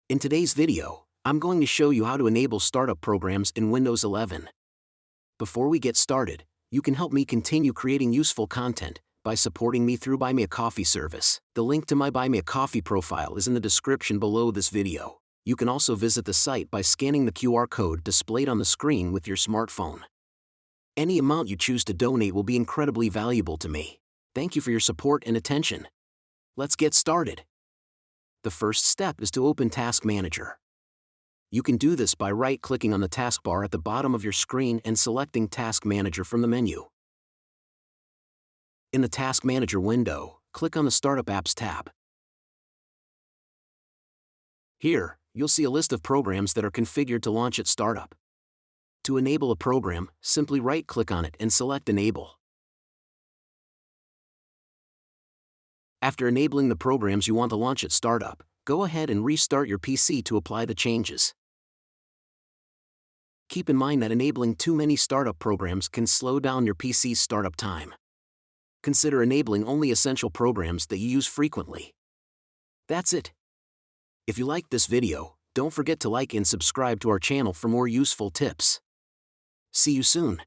In today's video, I'm going to show you how to enable startup programs in Windows 11. Before we get started, you can help me continue creating useful content by supporting me through Buy Me a Coffee service. The link to my Buy Me a Coffee profile is in the description below this video. You can also visit the site by scanning the QR code displayed on the screen with your smartphone. Any amount you choose to donate will be incredibly valuable to me. Thank you for your support and attention. Let's get started. The first step is to open Task Manager. You can do this by right-clicking on the taskbar at the bottom of your screen and selecting Task Manager from the menu. In the Task Manager window, click on the Startup Apps tab. Here, you'll see a list of programs that are configured to launch at startup. To enable a program, simply right-click on it and select Enable. After enabling the programs you want to launch at startup, go ahead and restart your PC to apply the changes. Keep in mind that enabling too many startup programs can slow down your PC's startup time. Consider enabling only essential programs that you use frequently. That's it. If you liked this video, don't forget to like and subscribe to our channel for more useful tips. See you soon.